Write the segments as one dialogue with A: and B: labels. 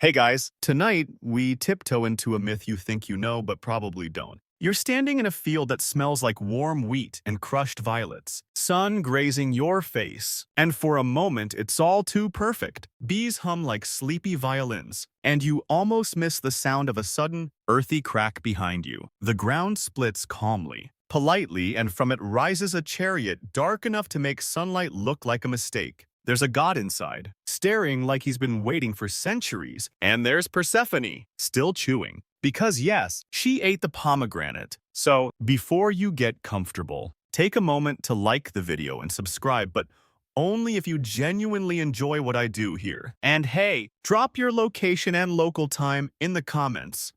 A: Hey guys, tonight we tiptoe into a myth you think you know but probably don't. You're standing in a field that smells like warm wheat and crushed violets, sun grazing your face, and for a moment it's all too perfect. Bees hum like sleepy violins, and you almost miss the sound of a sudden, earthy crack behind you. The ground splits calmly, politely, and from it rises a chariot dark enough to make sunlight look like a mistake. There's a god inside, staring like he's been waiting for centuries. And there's Persephone, still chewing. Because yes, she ate the pomegranate. So, before you get comfortable, take a moment to like the video and subscribe, but only if you genuinely enjoy what I do here. And hey, drop your location and local time in the comments.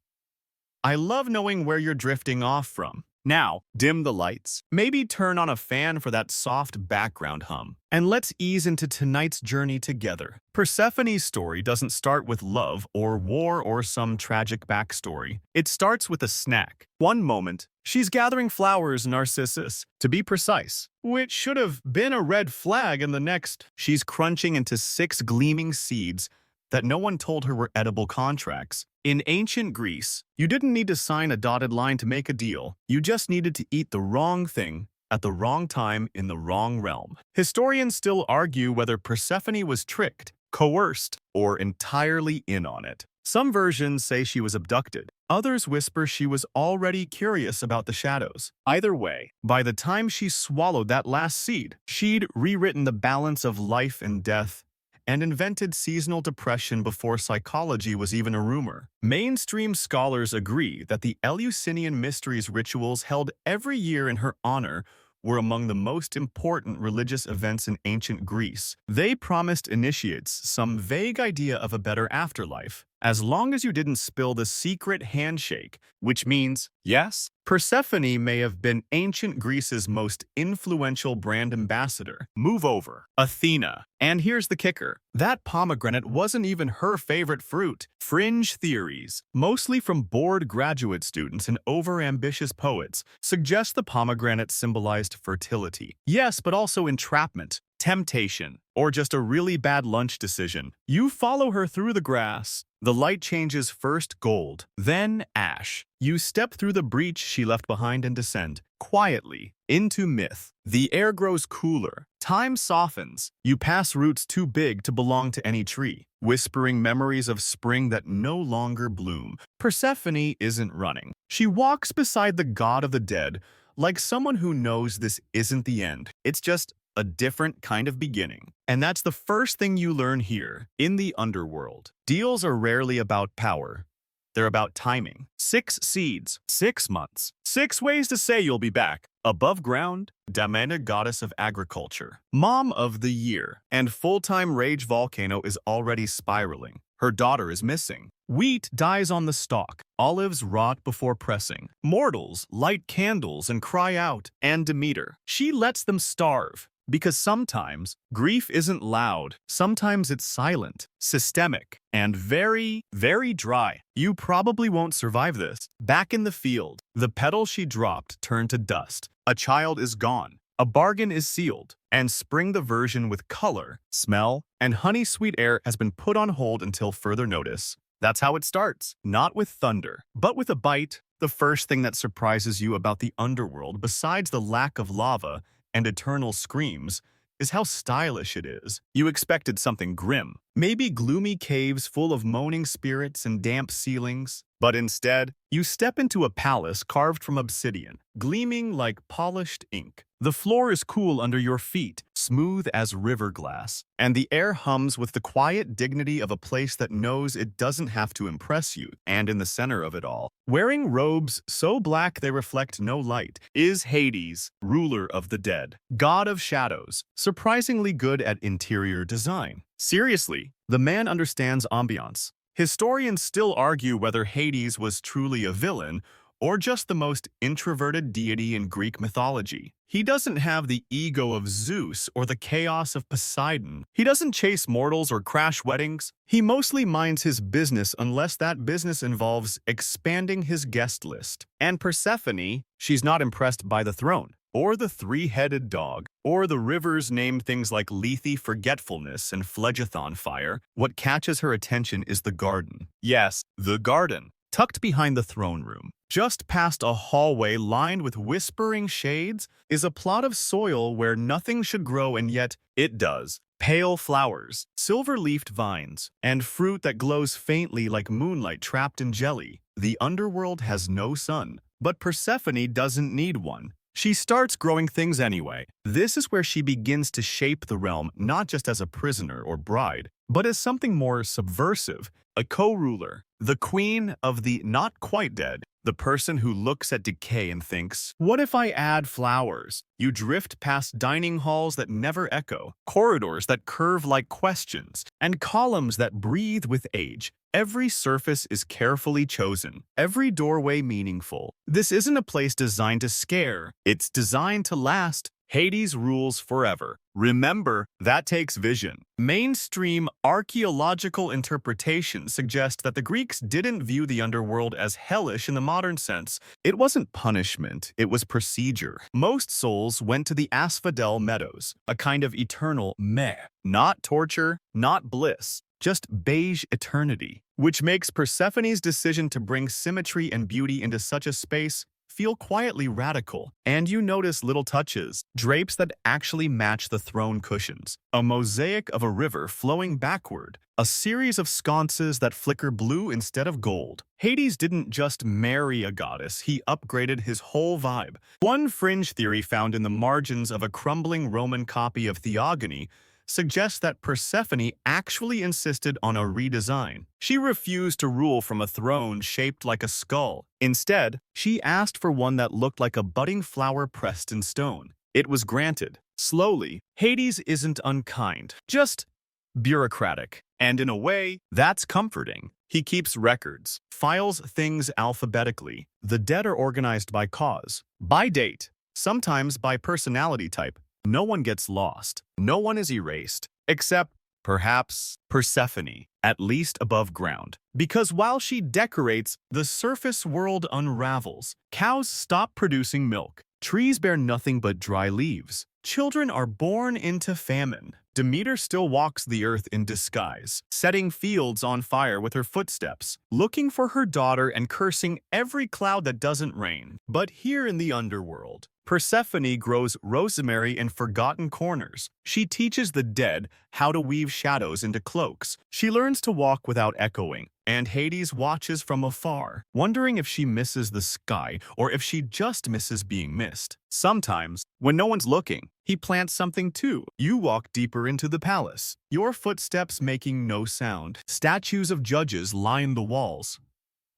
A: I love knowing where you're drifting off from. Now, dim the lights, maybe turn on a fan for that soft background hum, and let's ease into tonight's journey together. Persephone's story doesn't start with love or war or some tragic backstory. It starts with a snack. One moment, she's gathering flowers, narcissus, to be precise, which should have been a red flag, and the next, she's crunching into 6 gleaming seeds that no one told her were edible contracts. In ancient Greece, you didn't need to sign a dotted line to make a deal. You just needed to eat the wrong thing at the wrong time in the wrong realm. Historians still argue whether Persephone was tricked, coerced, or entirely in on it. Some versions say she was abducted. Others whisper she was already curious about the shadows. Either way, by the time she swallowed that last seed, she'd rewritten the balance of life and death and invented seasonal depression before psychology was even a rumor. Mainstream scholars agree that the Eleusinian Mysteries rituals held every year in her honor were among the most important religious events in ancient Greece. They promised initiates some vague idea of a better afterlife, as long as you didn't spill the secret handshake, which means, yes, Persephone may have been ancient Greece's most influential brand ambassador. Move over. Athena. And here's the kicker. That pomegranate wasn't even her favorite fruit. Fringe theories, mostly from bored graduate students and overambitious poets, suggest the pomegranate symbolized fertility. Yes, but also entrapment, temptation, or just a really bad lunch decision. You follow her through the grass. The light changes first gold, then ash. You step through the breach she left behind and descend, quietly, into myth. The air grows cooler. Time softens. You pass roots too big to belong to any tree, whispering memories of spring that no longer bloom. Persephone isn't running. She walks beside the god of the dead, like someone who knows this isn't the end. It's just a different kind of beginning. And that's the first thing you learn here. In the underworld, deals are rarely about power. They're about timing. 6 seeds, 6 months, 6 ways to say you'll be back. Above ground, Damsels, goddess of agriculture, mom of the year, and full-time rage volcano is already spiraling. Her daughter is missing. Wheat dies on the stalk. Olives rot before pressing. Mortals light candles and cry out. And Demeter, she lets them starve. Because sometimes, grief isn't loud. Sometimes it's silent, systemic, and very, very dry. You probably won't survive this. Back in the field, the petal she dropped turned to dust. A child is gone. A bargain is sealed. And spring the version with color, smell, and honey-sweet air has been put on hold until further notice. That's how it starts. Not with thunder, but with a bite. The first thing that surprises you about the underworld, besides the lack of lava and eternal screams, is how stylish it is. You expected something grim, maybe gloomy caves full of moaning spirits and damp ceilings, but instead, you step into a palace carved from obsidian, gleaming like polished ink. The floor is cool under your feet, smooth as river glass, and the air hums with the quiet dignity of a place that knows it doesn't have to impress you. And in the center of it all, wearing robes so black they reflect no light, is Hades, ruler of the dead, god of shadows, surprisingly good at interior design. Seriously, the man understands ambiance. Historians still argue whether Hades was truly a villain or just the most introverted deity in Greek mythology. He doesn't have the ego of Zeus or the chaos of Poseidon. He doesn't chase mortals or crash weddings. He mostly minds his business unless that business involves expanding his guest list. And Persephone, she's not impressed by the throne. or the three-headed dog, or the rivers named things like Lethe Forgetfulness and Phlegethon Fire. What catches her attention is the garden. Yes, the garden. Tucked behind the throne room, just past a hallway lined with whispering shades, is a plot of soil where nothing should grow and yet it does. Pale flowers, silver-leafed vines, and fruit that glows faintly like moonlight trapped in jelly. The underworld has no sun, but Persephone doesn't need one. She starts growing things anyway. This is where she begins to shape the realm not just as a prisoner or bride, but as something more subversive, a co-ruler, the queen of the not quite dead, the person who looks at decay and thinks, what if I add flowers? You drift past dining halls that never echo, corridors that curve like questions, and columns that breathe with age. Every surface is carefully chosen, every doorway meaningful. This isn't a place designed to scare, it's designed to last. Hades rules forever. Remember, that takes vision. Mainstream archaeological interpretations suggest that the Greeks didn't view the underworld as hellish in the modern sense. It wasn't punishment, it was procedure. Most souls went to the asphodel meadows, a kind of eternal meh. Not torture, not bliss, just beige eternity. Which makes Persephone's decision to bring symmetry and beauty into such a space feel quietly radical. And you notice little touches, drapes that actually match the throne cushions, a mosaic of a river flowing backward, a series of sconces that flicker blue instead of gold. Hades didn't just marry a goddess, he upgraded his whole vibe. One fringe theory found in the margins of a crumbling Roman copy of Theogony suggests that Persephone actually insisted on a redesign. She refused to rule from a throne shaped like a skull. Instead, she asked for one that looked like a budding flower pressed in stone. It was granted. Slowly, Hades isn't unkind, just bureaucratic. And in a way, that's comforting. He keeps records, files things alphabetically. The dead are organized by cause, by date, sometimes by personality type. No one gets lost. No one is erased, except, perhaps, Persephone, at least above ground. Because while she decorates, the surface world unravels. Cows stop producing milk. Trees bear nothing but dry leaves. Children are born into famine. Demeter still walks the earth in disguise, setting fields on fire with her footsteps, looking for her daughter and cursing every cloud that doesn't rain. But here in the underworld, Persephone grows rosemary in forgotten corners. She teaches the dead how to weave shadows into cloaks. She learns to walk without echoing, and Hades watches from afar, wondering if she misses the sky or if she just misses being missed. Sometimes, when no one's looking, he plants something too. You walk deeper into the palace, your footsteps making no sound. Statues of judges line the walls.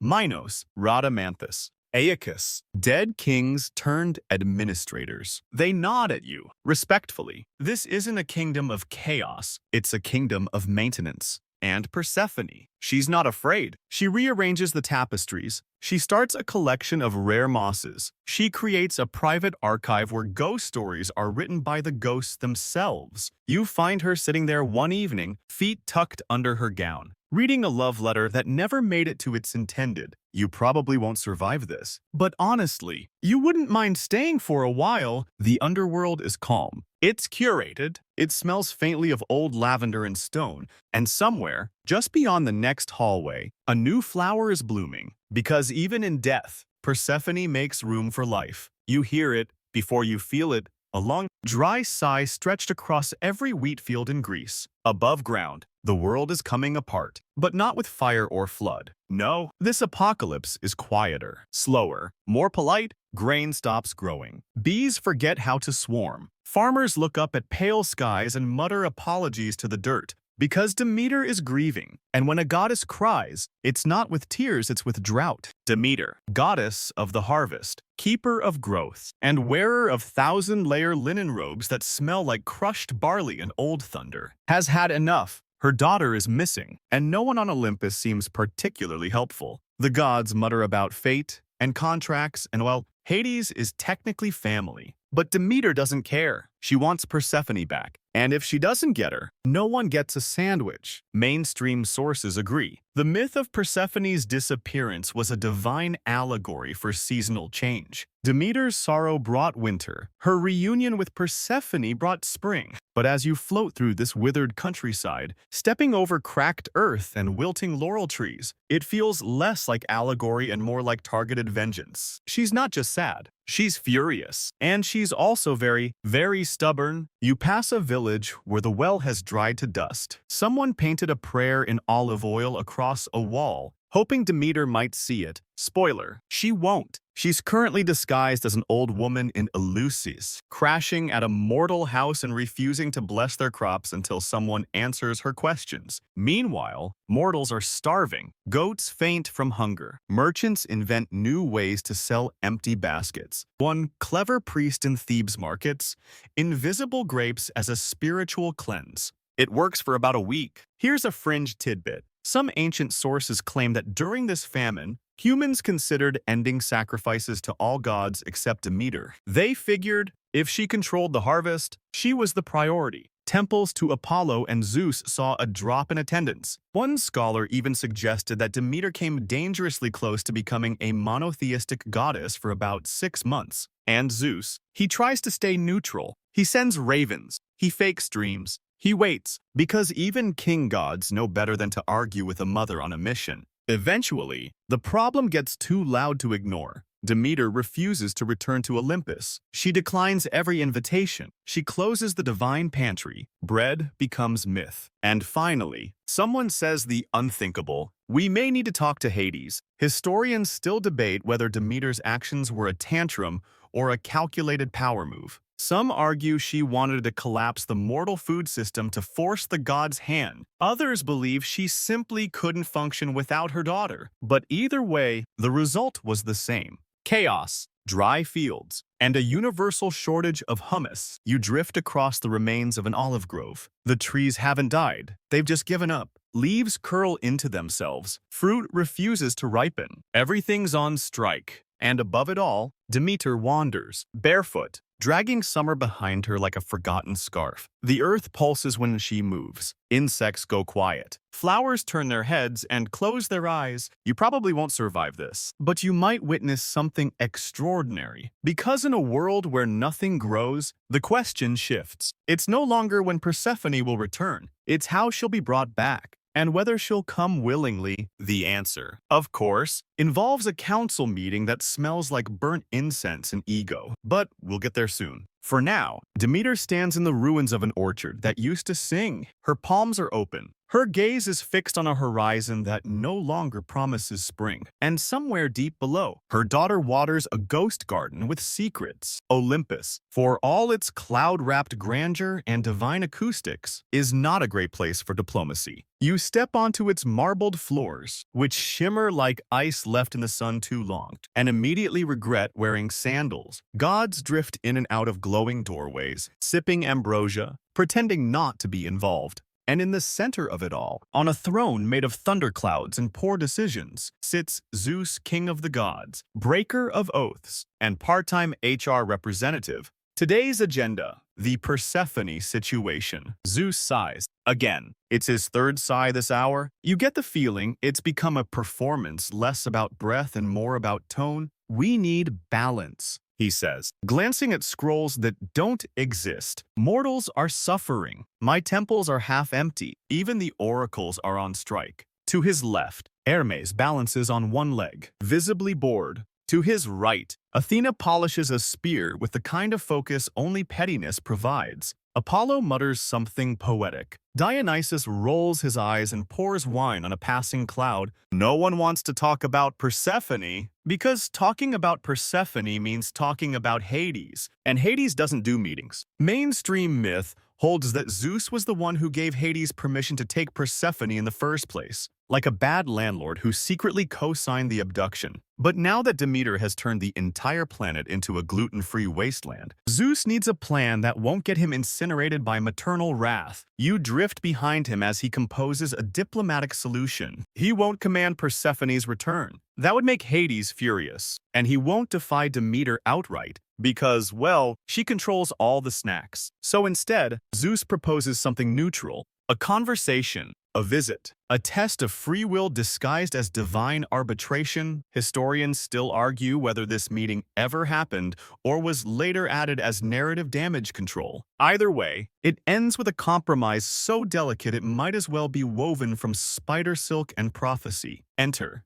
A: Minos, Rhadamanthus, Aeacus, dead kings turned administrators. They nod at you, respectfully. This isn't a kingdom of chaos, it's a kingdom of maintenance. And Persephone, she's not afraid. She rearranges the tapestries. She starts a collection of rare mosses. She creates a private archive where ghost stories are written by the ghosts themselves. You find her sitting there one evening, feet tucked under her gown, reading a love letter that never made it to its intended. You probably won't survive this. But honestly, you wouldn't mind staying for a while. The underworld is calm. It's curated. It smells faintly of old lavender and stone. And somewhere, just beyond the next hallway, a new flower is blooming. Because even in death, Persephone makes room for life. You hear it before you feel it. A long, dry sigh stretched across every wheat field in Greece. Above ground, the world is coming apart, but not with fire or flood. No, this apocalypse is quieter, slower, more polite. Grain stops growing. Bees forget how to swarm. Farmers look up at pale skies and mutter apologies to the dirt. Because Demeter is grieving, and when a goddess cries, it's not with tears, it's with drought. Demeter, goddess of the harvest, keeper of growth, and wearer of thousand-layer linen robes that smell like crushed barley and old thunder, has had enough. Her daughter is missing, and no one on Olympus seems particularly helpful. The gods mutter about fate and contracts, and well, Hades is technically family. But Demeter doesn't care. She wants Persephone back. And if she doesn't get her, no one gets a sandwich. Mainstream sources agree. The myth of Persephone's disappearance was a divine allegory for seasonal change. Demeter's sorrow brought winter. Her reunion with Persephone brought spring. But as you float through this withered countryside, stepping over cracked earth and wilting laurel trees, it feels less like allegory and more like targeted vengeance. She's not just sad. She's furious. And she's also very, very stubborn. You pass a village where the well has dried to dust. Someone painted a prayer in olive oil across a wall, hoping Demeter might see it. Spoiler, she won't. She's currently disguised as an old woman in Eleusis, crashing at a mortal house and refusing to bless their crops until someone answers her questions. Meanwhile, mortals are starving. Goats faint from hunger. Merchants invent new ways to sell empty baskets. One clever priest in Thebes markets invisible grapes as a spiritual cleanse. It works for about a week. Here's a fringe tidbit. Some ancient sources claim that during this famine, humans considered ending sacrifices to all gods except Demeter. They figured if she controlled the harvest, she was the priority. Temples to Apollo and Zeus saw a drop in attendance. One scholar even suggested that Demeter came dangerously close to becoming a monotheistic goddess for about 6 months. And Zeus, he tries to stay neutral. He sends ravens. He fakes dreams. He waits, because even king gods know better than to argue with a mother on a mission. Eventually, the problem gets too loud to ignore. Demeter refuses to return to Olympus. She declines every invitation. She closes the divine pantry. Bread becomes myth. And finally, someone says the unthinkable. We may need to talk to Hades. Historians still debate whether Demeter's actions were a tantrum or a calculated power move. Some argue she wanted to collapse the mortal food system to force the god's hand. Others believe she simply couldn't function without her daughter. But either way, the result was the same. Chaos, dry fields, and a universal shortage of hummus. You drift across the remains of an olive grove. The trees haven't died. They've just given up. Leaves curl into themselves. Fruit refuses to ripen. Everything's on strike. And above it all, Demeter wanders, barefoot, dragging summer behind her like a forgotten scarf. The earth pulses when she moves. Insects go quiet. Flowers turn their heads and close their eyes. You probably won't survive this, but you might witness something extraordinary. Because in a world where nothing grows, the question shifts. It's no longer when Persephone will return. It's how she'll be brought back. And whether she'll come willingly, the answer, of course, involves a council meeting that smells like burnt incense and ego. But we'll get there soon. For now, Demeter stands in the ruins of an orchard that used to sing. Her palms are open. Her gaze is fixed on a horizon that no longer promises spring. And somewhere deep below, her daughter waters a ghost garden with secrets. Olympus, for all its cloud-wrapped grandeur and divine acoustics, is not a great place for diplomacy. You step onto its marbled floors, which shimmer like ice left in the sun too long, and immediately regret wearing sandals. Gods drift in and out of glowing doorways, sipping ambrosia, pretending not to be involved. And in the center of it all, on a throne made of thunderclouds and poor decisions, sits Zeus, king of the gods, breaker of oaths, and part-time HR representative. Today's agenda, the Persephone situation. Zeus sighs. Again, it's his third sigh this hour. You get the feeling it's become a performance less about breath and more about tone. We need balance, he says, glancing at scrolls that don't exist. Mortals are suffering. My temples are half empty. Even the oracles are on strike. To his left, Hermes balances on one leg, visibly bored. To his right, Athena polishes a spear with the kind of focus only pettiness provides. Apollo mutters something poetic. Dionysus rolls his eyes and pours wine on a passing cloud. No one wants to talk about Persephone, because talking about Persephone means talking about Hades, and Hades doesn't do meetings. Mainstream myth holds that Zeus was the one who gave Hades permission to take Persephone in the first place, like a bad landlord who secretly co-signed the abduction. But now that Demeter has turned the entire planet into a gluten-free wasteland, Zeus needs a plan that won't get him incinerated by maternal wrath. You drift behind him as he composes a diplomatic solution. He won't command Persephone's return. That would make Hades furious. And he won't defy Demeter outright, because, well, she controls all the snacks. So instead, Zeus proposes something neutral, a conversation, a visit, a test of free will disguised as divine arbitration. Historians still argue whether this meeting ever happened or was later added as narrative damage control. Either way, it ends with a compromise so delicate it might as well be woven from spider silk and prophecy. Enter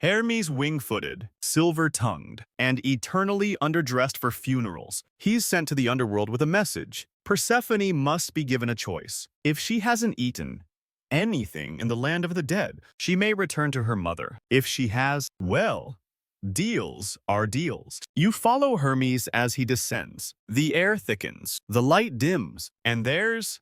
A: Hermes, wing-footed, silver-tongued, and eternally underdressed for funerals. He's sent to the underworld with a message. Persephone must be given a choice. If she hasn't eaten anything in the land of the dead, she may return to her mother. If she has, well, deals are deals. You follow Hermes as he descends. The air thickens, the light dims, and there's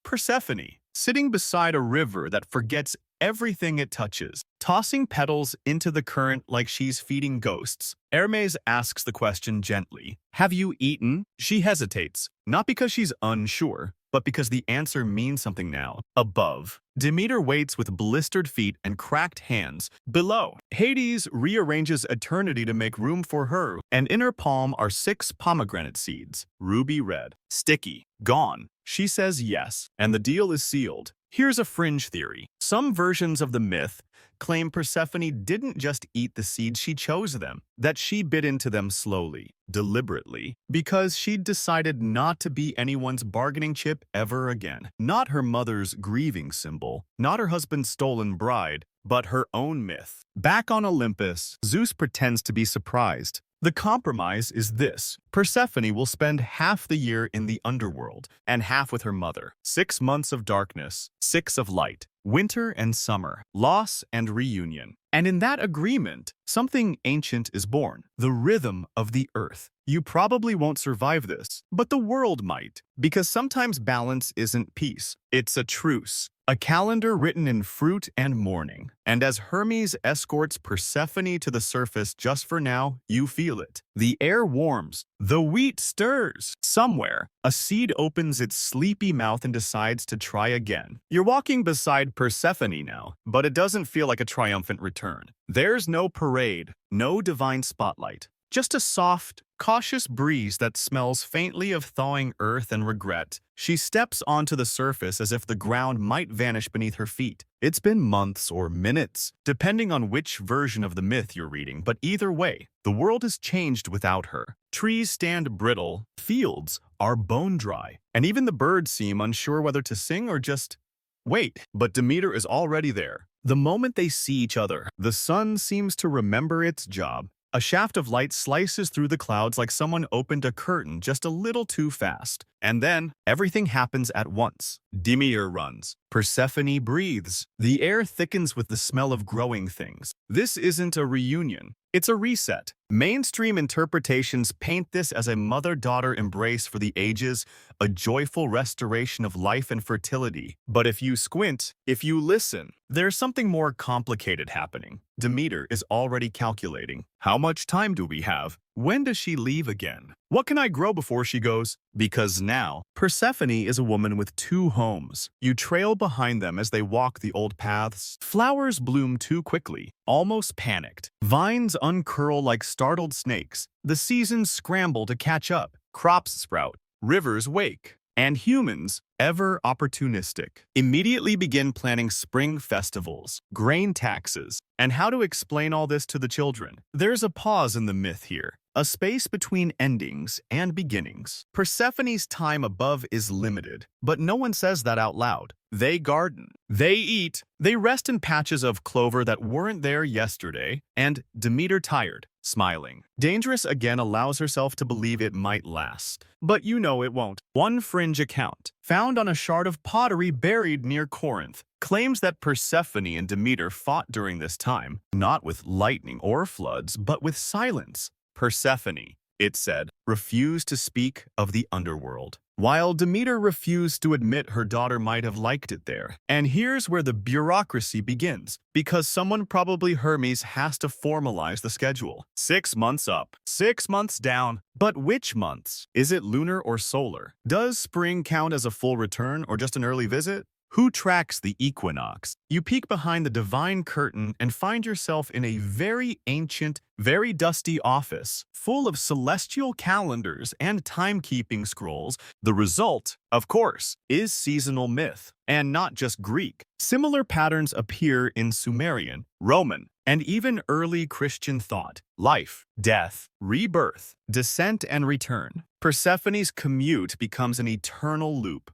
A: Persephone, sitting beside a river that forgets everything it touches, tossing petals into the current like she's feeding ghosts. Hermes asks the question gently, "Have you eaten?" She hesitates, not because she's unsure, but because the answer means something now. Above, Demeter waits with blistered feet and cracked hands. Below, Hades rearranges eternity to make room for her, and in her palm are 6 pomegranate seeds, ruby red, sticky, gone. She says yes, and the deal is sealed. Here's a fringe theory. Some versions of the myth claim Persephone didn't just eat the seeds, she chose them, that she bit into them slowly, deliberately, because she'd decided not to be anyone's bargaining chip ever again. Not her mother's grieving symbol, not her husband's stolen bride, but her own myth. Back on Olympus, Zeus pretends to be surprised. The compromise is this. Persephone will spend half the year in the underworld and half with her mother. 6 months of darkness, 6 of light, winter and summer, loss and reunion. And in that agreement, something ancient is born, the rhythm of the earth. You probably won't survive this, but the world might, because sometimes balance isn't peace, it's a truce. A calendar written in fruit and mourning. And as Hermes escorts Persephone to the surface just for now, you feel it. The air warms. The wheat stirs. Somewhere, a seed opens its sleepy mouth and decides to try again. You're walking beside Persephone now, but it doesn't feel like a triumphant return. There's no parade, no divine spotlight. Just a soft, cautious breeze that smells faintly of thawing earth and regret. She steps onto the surface as if the ground might vanish beneath her feet. It's been months or minutes, depending on which version of the myth you're reading, but either way, the world has changed without her. Trees stand brittle, fields are bone dry, and even the birds seem unsure whether to sing or just wait. But Demeter is already there. The moment they see each other, the sun seems to remember its job. A shaft of light slices through the clouds like someone opened a curtain just a little too fast. And then, everything happens at once. Demeter runs. Persephone breathes. The air thickens with the smell of growing things. This isn't a reunion. It's a reset. Mainstream interpretations paint this as a mother-daughter embrace for the ages, a joyful restoration of life and fertility. But if you squint, if you listen, there's something more complicated happening. Demeter is already calculating. How much time do we have? When does she leave again? What can I grow before she goes? Because now, Persephone is a woman with 2 homes. You trail behind them as they walk the old paths. Flowers bloom too quickly, almost panicked. Vines uncurl like startled snakes. The seasons scramble to catch up. Crops sprout. Rivers wake. And humans, ever opportunistic, immediately begin planning spring festivals, grain taxes, and how to explain all this to the children. There's a pause in the myth here, a space between endings and beginnings. Persephone's time above is limited, but no one says that out loud. They garden, they eat, they rest in patches of clover that weren't there yesterday, and Demeter tired, smiling. Dangerous again allows herself to believe it might last. But you know it won't. One fringe account, found on a shard of pottery buried near Corinth, claims that Persephone and Demeter fought during this time, not with lightning or floods, but with silence. Persephone, it said, refused to speak of the underworld, while Demeter refused to admit her daughter might have liked it there. And here's where the bureaucracy begins, because someone, probably Hermes, has to formalize the schedule. 6 months up, 6 months down. But which months? Is it lunar or solar? Does spring count as a full return or just an early visit? Who tracks the equinox? You peek behind the divine curtain and find yourself in a very ancient, very dusty office, full of celestial calendars and timekeeping scrolls. The result, of course, is seasonal myth, and not just Greek. Similar patterns appear in Sumerian, Roman, and even early Christian thought. Life, death, rebirth, descent and return. Persephone's commute becomes an eternal loop.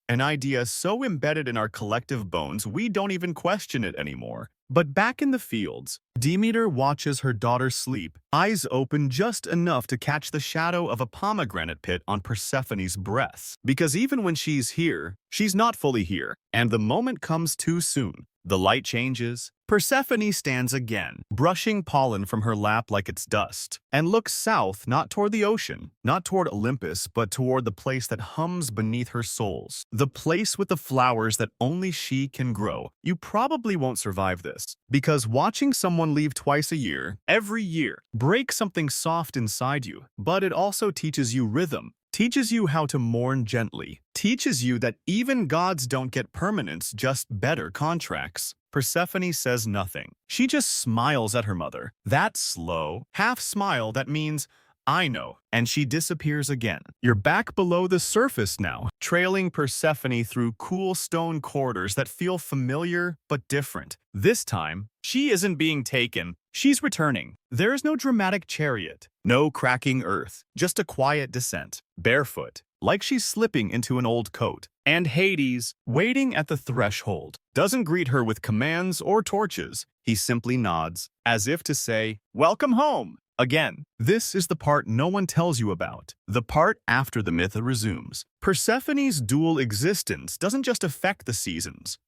A: An idea so embedded in our collective bones we don't even question it anymore. But back in the fields, Demeter watches her daughter sleep, eyes open just enough to catch the shadow of a pomegranate pit on Persephone's breasts. Because even when she's here, she's not fully here, and the moment comes too soon. The light changes. Persephone stands again, brushing pollen from her lap like it's dust, and looks south, not toward the ocean, not toward Olympus, but toward the place that hums beneath her soles. The place with the flowers that only she can grow. You probably won't survive this, because watching someone leave twice a year, every year, breaks something soft inside you, but it also teaches you rhythm. Teaches you how to mourn gently. Teaches you that even gods don't get permanence, just better contracts. Persephone says nothing. She just smiles at her mother. That slow, half smile that means, I know, and she disappears again. You're back below the surface now, trailing Persephone through cool stone corridors that feel familiar but different. This time, she isn't being taken, she's returning. There's no dramatic chariot, no cracking earth, just a quiet descent, barefoot, like she's slipping into an old coat. And Hades, waiting at the threshold, doesn't greet her with commands or torches. He simply nods, as if to say, "Welcome home." Again, this is the part no one tells you about, the part after the myth resumes. Persephone's dual existence doesn't just affect the seasons.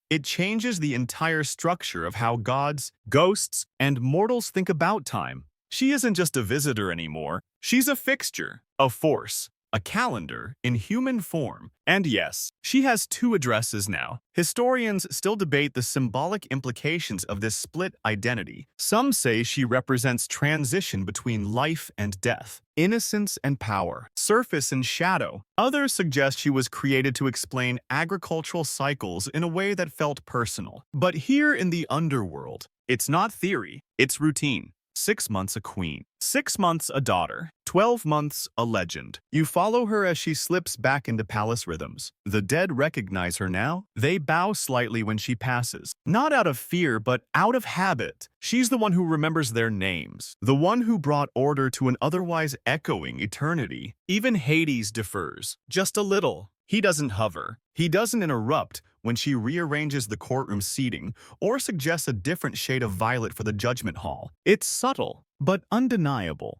A: It changes the entire structure of how gods, ghosts, and mortals think about time. She isn't just a visitor anymore. She's a fixture, a force, a calendar in human form. And yes, she has two addresses now. Historians still debate the symbolic implications of this split identity. Some say she represents transition between life and death, innocence and power, surface and shadow. Others suggest she was created to explain agricultural cycles in a way that felt personal. But here in the underworld, it's not theory, it's routine. 6 months a queen, 6 months a daughter, 12 months a legend. You follow her as she slips back into palace rhythms. The dead recognize her now. They bow slightly when she passes. Not out of fear, but out of habit. She's the one who remembers their names. The one who brought order to an otherwise echoing eternity. Even Hades defers. Just a little. He doesn't hover. He doesn't interrupt when she rearranges the courtroom seating or suggests a different shade of violet for the judgment hall. It's subtle, but undeniable.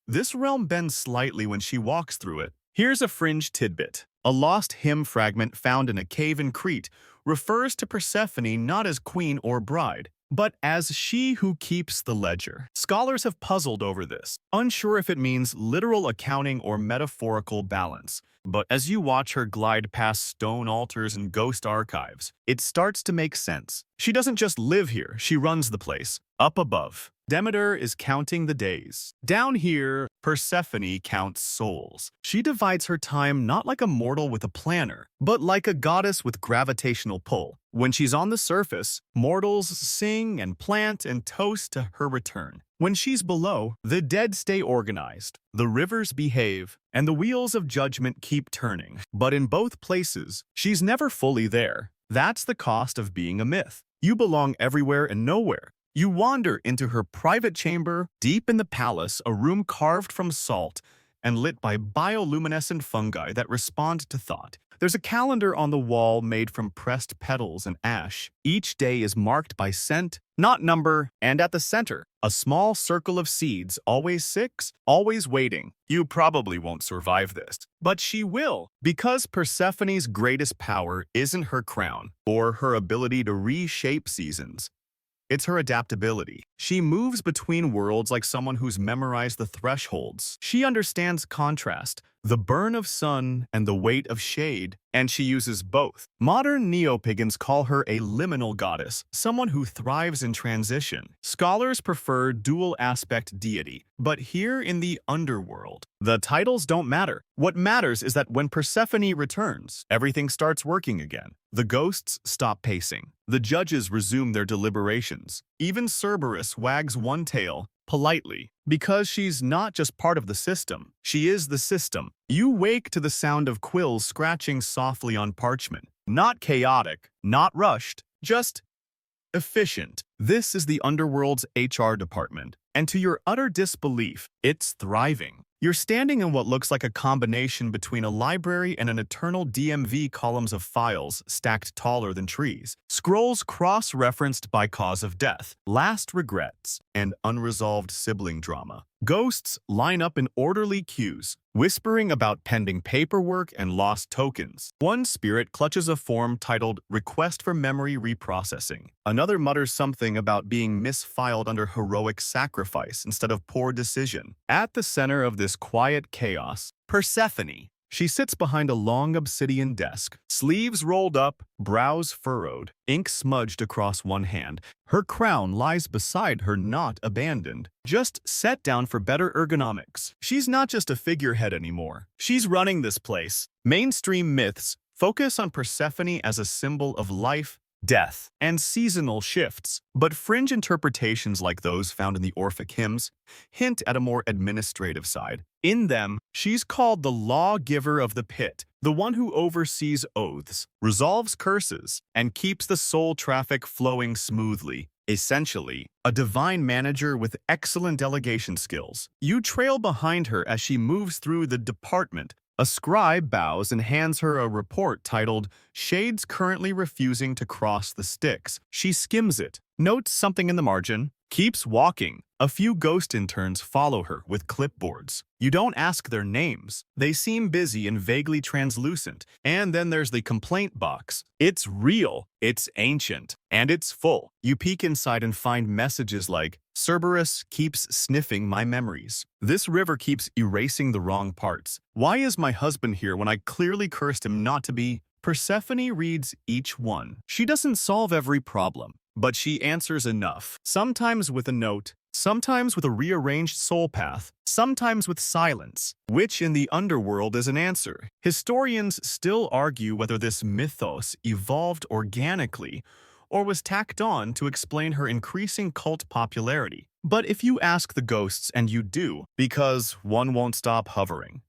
A: This realm bends slightly when she walks through it. Here's a fringe tidbit. A lost hymn fragment found in a cave in Crete refers to Persephone not as queen or bride, but as she who keeps the ledger. Scholars have puzzled over this, unsure if it means literal accounting or metaphorical balance. But as you watch her glide past stone altars and ghost archives, it starts to make sense. She doesn't just live here, she runs the place. Up above, Demeter is counting the days. Down here, Persephone counts souls. She divides her time not like a mortal with a planner, but like a goddess with gravitational pull. When she's on the surface, mortals sing and plant and toast to her return. When she's below, the dead stay organized, the rivers behave, and the wheels of judgment keep turning. But in both places, she's never fully there. That's the cost of being a myth. You belong everywhere and nowhere. You wander into her private chamber, deep in the palace, a room carved from salt and lit by bioluminescent fungi that respond to thought. There's a calendar on the wall made from pressed petals and ash. Each day is marked by scent, not number, and at the center, a small circle of seeds, always 6, always waiting. You probably won't survive this, but she will, because Persephone's greatest power isn't her crown or her ability to reshape seasons. It's her adaptability. She moves between worlds like someone who's memorized the thresholds. She understands contrast, the burn of sun and the weight of shade, and she uses both. Modern neo-pagans call her a liminal goddess, someone who thrives in transition. Scholars prefer dual-aspect deity, but here in the underworld, the titles don't matter. What matters is that when Persephone returns, everything starts working again. The ghosts stop pacing. The judges resume their deliberations. Even Cerberus wags one tail, politely, because she's not just part of the system, she is the system. You wake to the sound of quills scratching softly on parchment. Not chaotic, not rushed, just efficient. This is the underworld's HR department, and to your utter disbelief, it's thriving. You're standing in what looks like a combination between a library and an eternal DMV columns of files stacked taller than trees. Scrolls cross-referenced by cause of death, last regrets, and unresolved sibling drama. Ghosts line up in orderly queues, whispering about pending paperwork and lost tokens. One spirit clutches a form titled Request for Memory Reprocessing. Another mutters something about being misfiled under heroic sacrifice instead of poor decision. At the center of this quiet chaos, Persephone. She sits behind a long obsidian desk, sleeves rolled up, brows furrowed, ink smudged across one hand. Her crown lies beside her, not abandoned, just set down for better ergonomics. She's not just a figurehead anymore. She's running this place. Mainstream myths focus on Persephone as a symbol of life, death, and seasonal shifts, but fringe interpretations like those found in the Orphic hymns hint at a more administrative side. In them, she's called the lawgiver of the pit, the one who oversees oaths, resolves curses, and keeps the soul traffic flowing smoothly. Essentially, a divine manager with excellent delegation skills. You trail behind her as she moves through the department. A scribe bows and hands her a report titled, Shades Currently Refusing to Cross the Styx. She skims it, notes something in the margin, keeps walking. A few ghost interns follow her with clipboards. You don't ask their names. They seem busy and vaguely translucent. And then there's the complaint box. It's real, it's ancient, and it's full. You peek inside and find messages like, Cerberus keeps sniffing my memories. This river keeps erasing the wrong parts. Why is my husband here when I clearly cursed him not to be? Persephone reads each one. She doesn't solve every problem, but she answers enough. Sometimes with a note, sometimes with a rearranged soul path, sometimes with silence, which in the underworld is an answer. Historians still argue whether this mythos evolved organically or was tacked on to explain her increasing cult popularity. But if you ask the ghosts, and you do, because one won't stop hovering,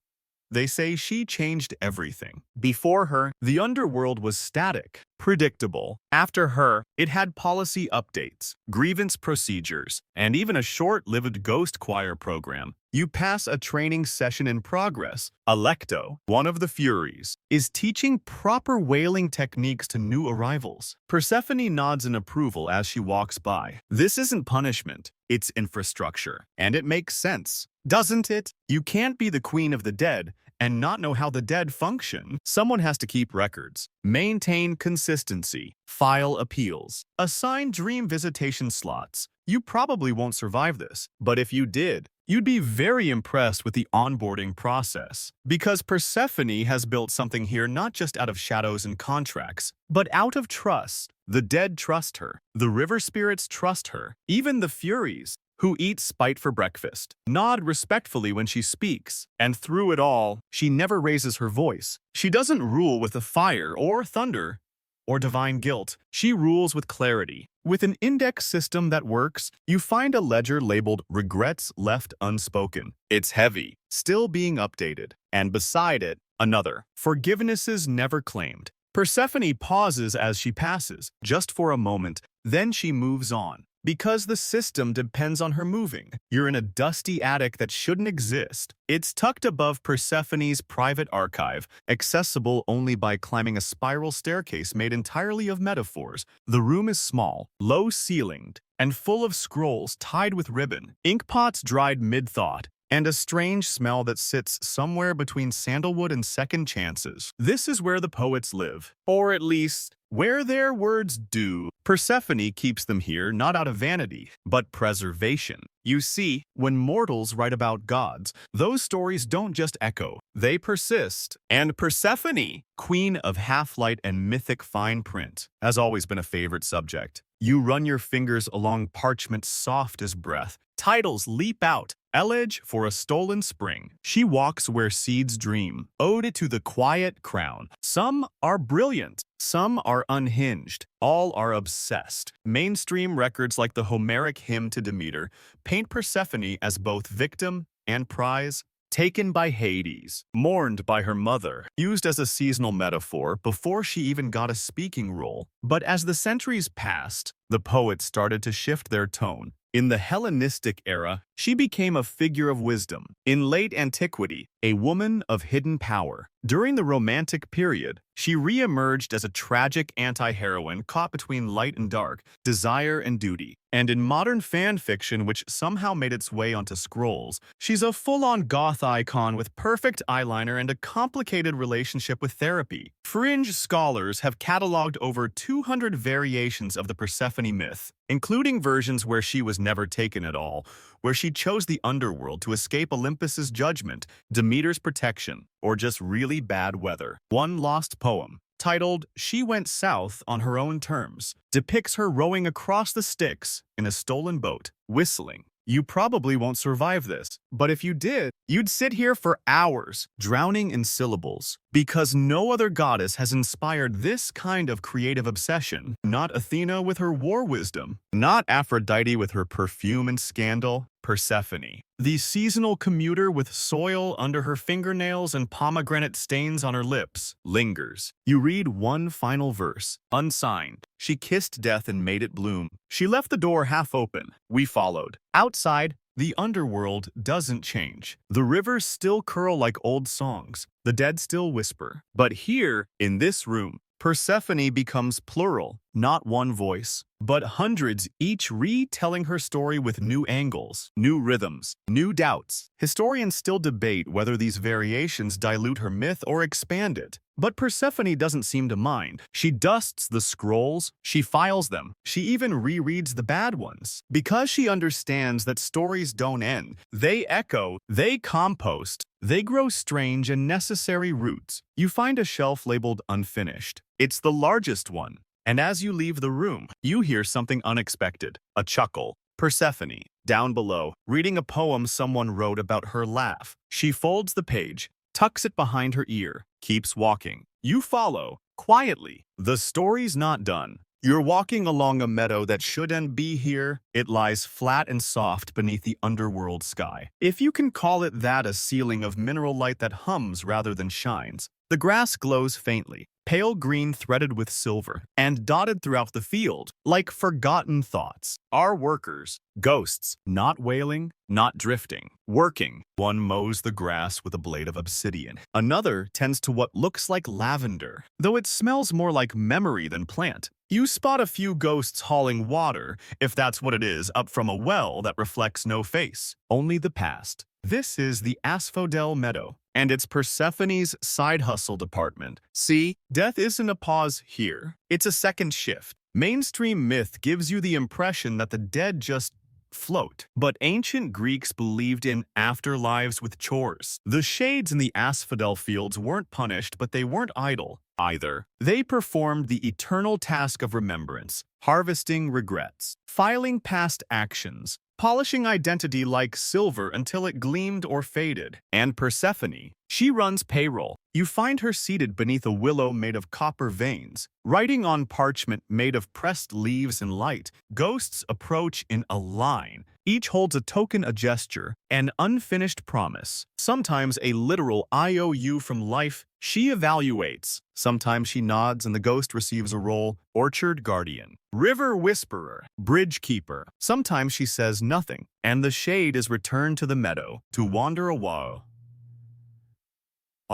A: they say she changed everything. Before her, the underworld was static, predictable. After her, it had policy updates, grievance procedures, and even a short-lived ghost choir program. You pass a training session in progress. Alecto, one of the Furies, is teaching proper wailing techniques to new arrivals. Persephone nods in approval as she walks by. This isn't punishment, it's infrastructure. And it makes sense, doesn't it? You can't be the queen of the dead and not know how the dead function. Someone has to keep records, maintain consistency, file appeals, assign dream visitation slots. You probably won't survive this, but if you did, you'd be very impressed with the onboarding process. Because Persephone has built something here not just out of shadows and contracts, but out of trust. The dead trust her. The river spirits trust her. Even the Furies, who eat spite for breakfast, nod respectfully when she speaks. And through it all, she never raises her voice. She doesn't rule with the fire or thunder or divine guilt. She rules with clarity. With an index system that works, you find a ledger labeled Regrets Left Unspoken. It's heavy, still being updated. And beside it, another, Forgivenesses Never Claimed. Persephone pauses as she passes, just for a moment, then she moves on. Because the system depends on her moving. You're in a dusty attic that shouldn't exist. It's tucked above Persephone's private archive, accessible only by climbing a spiral staircase made entirely of metaphors. The room is small, low-ceilinged, and full of scrolls tied with ribbon, inkpots dried mid-thought, and a strange smell that sits somewhere between sandalwood and second chances. This is where the poets live, or at least Where their words do, Persephone keeps them here not out of vanity, but preservation. You see, when mortals write about gods, those stories don't just echo, they persist. And Persephone, queen of half-light and mythic fine print, has always been a favorite subject. You run your fingers along parchment soft as breath. Titles leap out. Elegy for a stolen spring. She walks where seeds dream. Ode to the quiet crown. Some are brilliant. Some are unhinged. All are obsessed. Mainstream records like the Homeric hymn to Demeter paint Persephone as both victim and prize. Taken by Hades, mourned by her mother, used as a seasonal metaphor before she even got a speaking role. But as the centuries passed, the poets started to shift their tone. In the Hellenistic era, she became a figure of wisdom. In late antiquity, a woman of hidden power. During the Romantic period, she re-emerged as a tragic anti-heroine caught between light and dark, desire and duty. And in modern fan fiction, which somehow made its way onto scrolls, she's a full-on goth icon with perfect eyeliner and a complicated relationship with therapy. Fringe scholars have cataloged over 200 variations of the Persephone myth, including versions where she was never taken at all, where she chose the underworld to escape Olympus's judgment, Demeter's protection, or just really bad weather. One lost poem, titled She Went South on Her Own Terms, depicts her rowing across the Styx in a stolen boat, whistling. You probably won't survive this, but if you did, you'd sit here for hours, drowning in syllables, because no other goddess has inspired this kind of creative obsession. Not Athena with her war wisdom, not Aphrodite with her perfume and scandal, Persephone. The seasonal commuter with soil under her fingernails and pomegranate stains on her lips lingers. You read one final verse, unsigned. She kissed death and made it bloom. She left the door half open. We followed. Outside, the underworld doesn't change. The rivers still curl like old songs. The dead still whisper. But here, in this room, Persephone becomes plural, not one voice, but hundreds, each retelling her story with new angles, new rhythms, new doubts. Historians still debate whether these variations dilute her myth or expand it. But Persephone doesn't seem to mind. She dusts the scrolls, she files them, she even rereads the bad ones. Because she understands that stories don't end, they echo, they compost, they grow strange and necessary roots. You find a shelf labeled unfinished. It's the largest one. And as you leave the room, you hear something unexpected, a chuckle. Persephone, down below, reading a poem someone wrote about her laugh. She folds the page, tucks it behind her ear, keeps walking. You follow, quietly. The story's not done. You're walking along a meadow that shouldn't be here. It lies flat and soft beneath the underworld sky. If you can call it that, a ceiling of mineral light that hums rather than shines. The grass glows faintly, pale green threaded with silver, and dotted throughout the field, like forgotten thoughts. Are workers, ghosts, not wailing, not drifting, working. One mows the grass with a blade of obsidian. Another tends to what looks like lavender, though it smells more like memory than plant. You spot a few ghosts hauling water, if that's what it is, up from a well that reflects no face, only the past. This is the Asphodel Meadow, and it's Persephone's side hustle department. See, death isn't a pause here. It's a second shift. Mainstream myth gives you the impression that the dead just float. But ancient Greeks believed in afterlives with chores. The shades in the asphodel fields weren't punished, but they weren't idle either. They performed the eternal task of remembrance, harvesting regrets, filing past actions, polishing identity like silver until it gleamed or faded. And Persephone, she runs payroll. You find her seated beneath a willow made of copper veins, writing on parchment made of pressed leaves and light. Ghosts approach in a line. Each holds a token, a gesture, an unfinished promise. Sometimes a literal IOU from life. She evaluates. Sometimes she nods and the ghost receives a role. Orchard guardian, river whisperer, bridge keeper. Sometimes she says nothing, and the shade is returned to the meadow to wander a while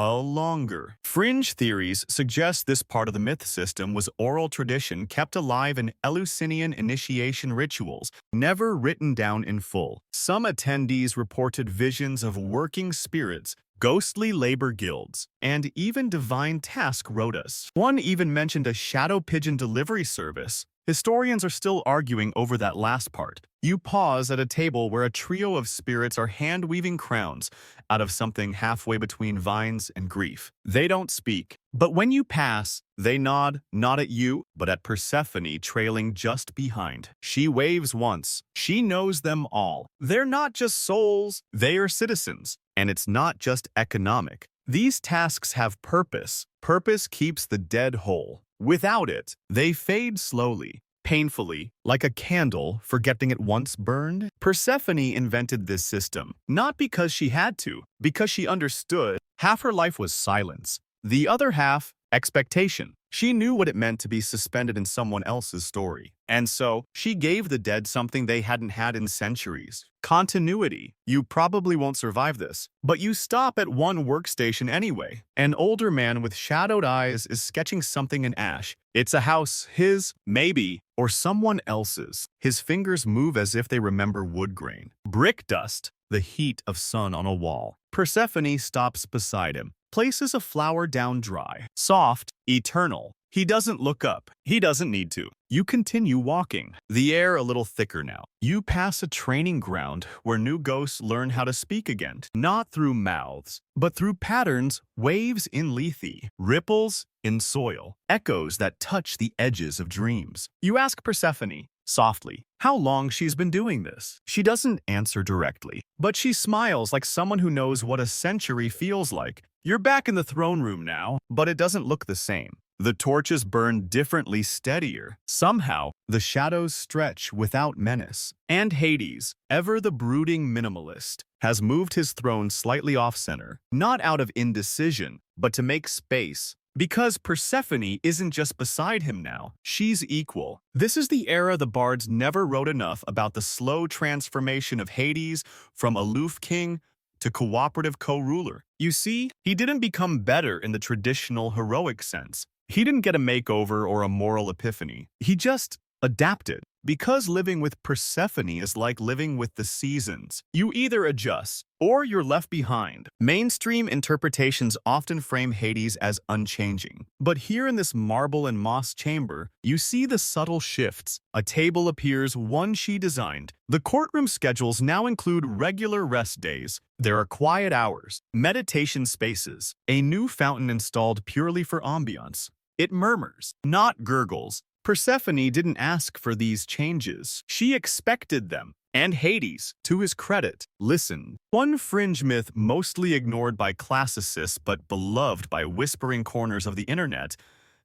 A: longer. Fringe theories suggest this part of the myth system was oral tradition kept alive in Eleusinian initiation rituals, never written down in full. Some attendees reported visions of working spirits ghostly labor guilds, and even divine task rotas. One even mentioned a shadow pigeon delivery service. Historians are still arguing over that last part. You pause at a table where a trio of spirits are hand-weaving crowns out of something halfway between vines and grief. They don't speak, but when you pass, they nod, not at you, but at Persephone trailing just behind. She waves once. She knows them all. They're not just souls, they are citizens. And it's not just economic. These tasks have purpose. Purpose keeps the dead whole. Without it, they fade slowly, painfully, like a candle forgetting it once burned. Persephone invented this system, not because she had to, because she understood. Half her life was silence. The other half, expectation. She knew what it meant to be suspended in someone else's story. And so, she gave the dead something they hadn't had in centuries. Continuity. You probably won't survive this, but you stop at one workstation anyway. An older man with shadowed eyes is sketching something in ash. It's a house, his, maybe, or someone else's. His fingers move as if they remember wood grain. Brick dust, the heat of sun on a wall. Persephone stops beside him, places a flower down dry, soft, eternal. He doesn't look up. He doesn't need to. You continue walking, the air a little thicker now. You pass a training ground where new ghosts learn how to speak again, not through mouths, but through patterns, waves in lethe, ripples in soil, echoes that touch the edges of dreams. You ask Persephone, softly, how long she's been doing this. She doesn't answer directly, but she smiles like someone who knows what a century feels like. You're back in the throne room now, but it doesn't look the same. The torches burn differently, steadier. Somehow, the shadows stretch without menace. And Hades, ever the brooding minimalist, has moved his throne slightly off-center, not out of indecision, but to make space. Because Persephone isn't just beside him now, she's equal. This is the era the bards never wrote enough about, the slow transformation of Hades from aloof king to cooperative co-ruler. You see, he didn't become better in the traditional heroic sense. He didn't get a makeover or a moral epiphany. He just adapted. Because living with Persephone is like living with the seasons. You either adjust or you're left behind. Mainstream interpretations often frame Hades as unchanging. But here in this marble and moss chamber, you see the subtle shifts. A table appears, one she designed. The courtroom schedules now include regular rest days. There are quiet hours, meditation spaces, a new fountain installed purely for ambiance. It murmurs, not gurgles. Persephone didn't ask for these changes. She expected them. And Hades, to his credit, listened. One fringe myth mostly ignored by classicists but beloved by whispering corners of the internet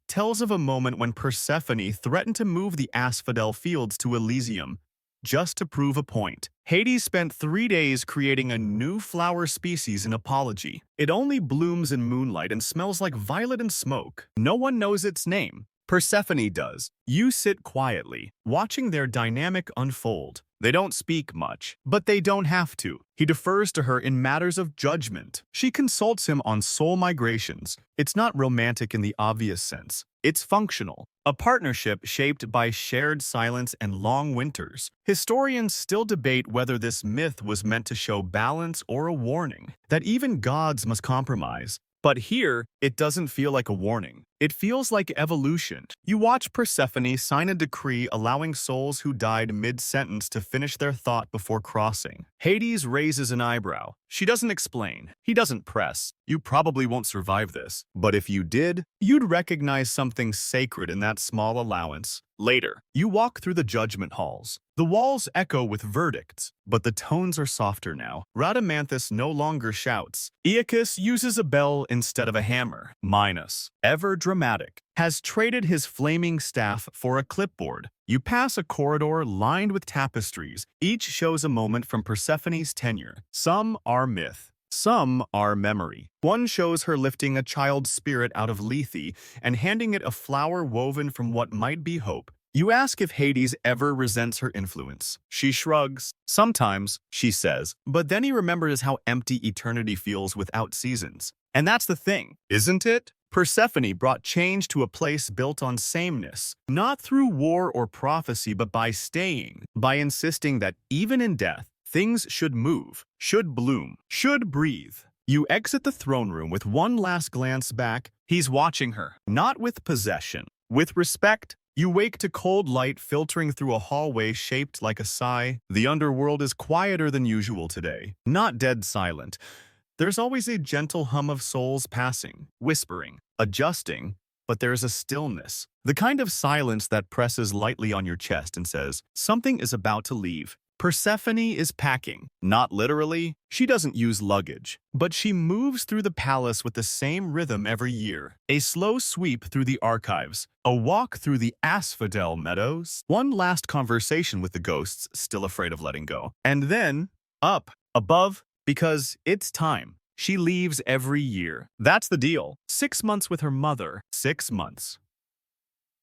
A: tells of a moment when Persephone threatened to move the asphodel fields to Elysium just to prove a point. Hades spent 3 days creating a new flower species in apology. It only blooms in moonlight and smells like violet and smoke. No one knows its name. Persephone does. You sit quietly, watching their dynamic unfold. They don't speak much, but they don't have to. He defers to her in matters of judgment. She consults him on soul migrations. It's not romantic in the obvious sense. It's functional. A partnership shaped by shared silence and long winters. Historians still debate whether this myth was meant to show balance or a warning, that even gods must compromise. But here, it doesn't feel like a warning. It feels like evolution. You watch Persephone sign a decree allowing souls who died mid-sentence to finish their thought before crossing. Hades raises an eyebrow. She doesn't explain. He doesn't press. You probably won't survive this. But if you did, you'd recognize something sacred in that small allowance. Later, you walk through the judgment halls. The walls echo with verdicts, but the tones are softer now. Rhadamanthus no longer shouts. Aeacus uses a bell instead of a hammer. Minos, ever dramatic, has traded his flaming staff for a clipboard. You pass a corridor lined with tapestries. Each shows a moment from Persephone's tenure. Some are myth. Some are memory. One shows her lifting a child's spirit out of lethe and handing it a flower woven from what might be hope. You ask if Hades ever resents her influence. She shrugs. Sometimes, she says, but then he remembers how empty eternity feels without seasons. And that's the thing, isn't it? Persephone brought change to a place built on sameness, not through war or prophecy, but by staying, by insisting that even in death, things should move, should bloom, should breathe. You exit the throne room with one last glance back. He's watching her, not with possession, with respect. You wake to cold light filtering through a hallway shaped like a sigh. The underworld is quieter than usual today, not dead silent. There's always a gentle hum of souls passing, whispering, adjusting, but there's a stillness. The kind of silence that presses lightly on your chest and says, something is about to leave. Persephone is packing. Not literally, she doesn't use luggage, but she moves through the palace with the same rhythm every year. A slow sweep through the archives, a walk through the asphodel meadows, one last conversation with the ghosts still afraid of letting go. And then, up, above, because it's time. She leaves every year. That's the deal. 6 months with her mother, 6 months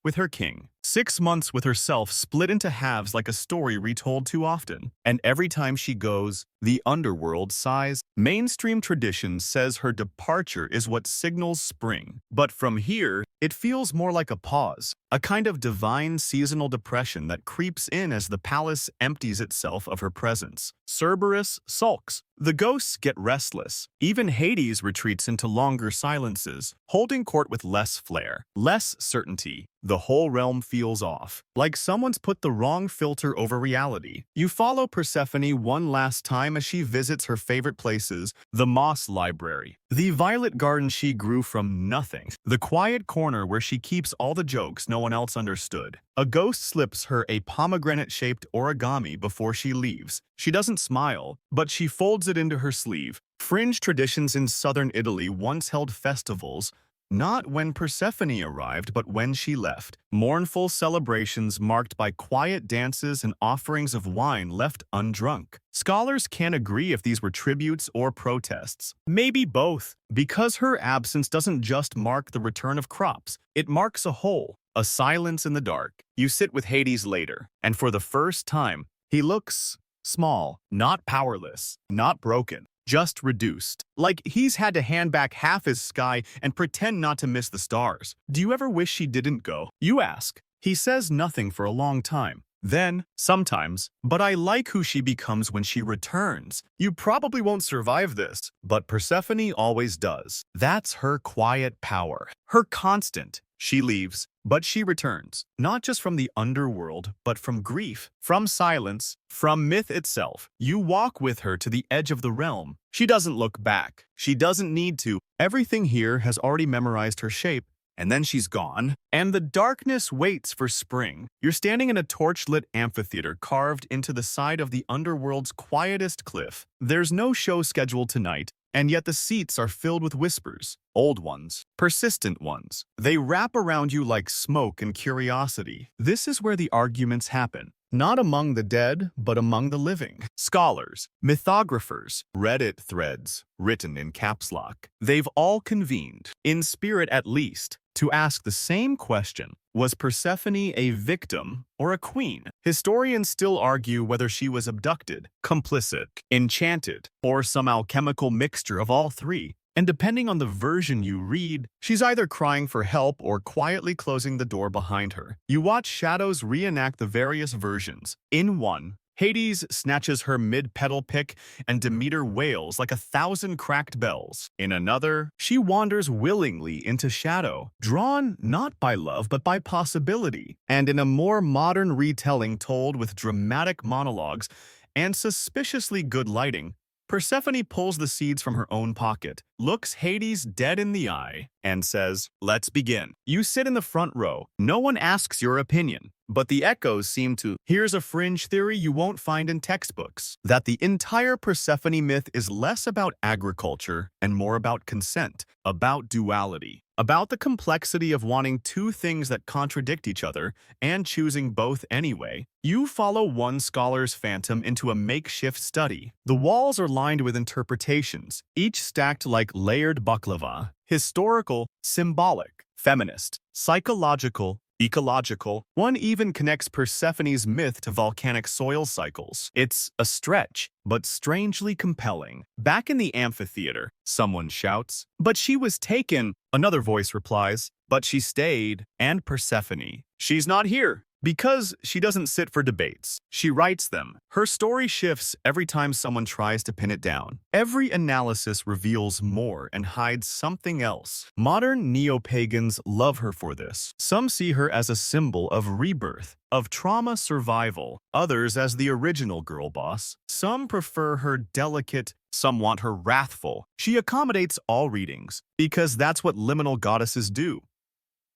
A: with her king. 6 months with herself split into halves like a story retold too often. And every time she goes, the underworld sighs. Mainstream tradition says her departure is what signals spring. But from here, it feels more like a pause, a kind of divine seasonal depression that creeps in as the palace empties itself of her presence. Cerberus sulks. The ghosts get restless. Even Hades retreats into longer silences, holding court with less flair, less certainty. The whole realm feels off, like someone's put the wrong filter over reality. You follow Persephone one last time as she visits her favorite places, the Moss Library, the violet garden she grew from nothing, the quiet corner where she keeps all the jokes no one else understood. A ghost slips her a pomegranate-shaped origami before she leaves. She doesn't smile, but she folds it into her sleeve. Fringe traditions in southern Italy once held festivals, not when Persephone arrived, but when she left. Mournful celebrations marked by quiet dances and offerings of wine left undrunk. Scholars can't agree if these were tributes or protests. Maybe both, because her absence doesn't just mark the return of crops. It marks a hole, a silence in the dark. You sit with Hades later, and for the first time, he looks small, not powerless, not broken. Just reduced. Like he's had to hand back half his sky and pretend not to miss the stars. Do you ever wish she didn't go? You ask. He says nothing for a long time. Then, sometimes, but I like who she becomes when she returns. You probably won't survive this, but Persephone always does. That's her quiet power, her constant. She leaves, but she returns, not just from the underworld, but from grief, from silence, from myth itself. You walk with her to the edge of the realm. She doesn't look back. She doesn't need to. Everything here has already memorized her shape, and then she's gone. And the darkness waits for spring. You're standing in a torch-lit amphitheater carved into the side of the underworld's quietest cliff. There's no show scheduled tonight, and yet the seats are filled with whispers. Old ones, persistent ones. They wrap around you like smoke and curiosity. This is where the arguments happen. Not among the dead, but among the living. Scholars, mythographers, Reddit threads, written in caps lock. They've all convened, in spirit at least, to ask the same question. Was Persephone a victim or a queen? Historians still argue whether she was abducted, complicit, enchanted, or some alchemical mixture of all three. And depending on the version you read, she's either crying for help or quietly closing the door behind her. You watch shadows reenact the various versions. In one, Hades snatches her mid-petal pick and Demeter wails like 1,000 cracked bells. In another, she wanders willingly into shadow, drawn not by love but by possibility. And in a more modern retelling told with dramatic monologues and suspiciously good lighting, Persephone pulls the seeds from her own pocket, looks Hades dead in the eye, and says, "Let's begin." You sit in the front row. No one asks your opinion, but the echoes seem to. Here's a fringe theory you won't find in textbooks, that the entire Persephone myth is less about agriculture and more about consent, about duality, about the complexity of wanting two things that contradict each other and choosing both anyway. You follow one scholar's phantom into a makeshift study. The walls are lined with interpretations, each stacked like layered baklava. Historical, symbolic, feminist, psychological, ecological. One even connects Persephone's myth to volcanic soil cycles. It's a stretch, but strangely compelling. Back in the amphitheater, someone shouts, "But she was taken." Another voice replies, "But she stayed." And Persephone, "She's not here." Because she doesn't sit for debates, she writes them. Her story shifts every time someone tries to pin it down. Every analysis reveals more and hides something else. Modern neo-pagans love her for this. Some see her as a symbol of rebirth, of trauma survival, others as the original girl boss. Some prefer her delicate, some want her wrathful. She accommodates all readings, because that's what liminal goddesses do.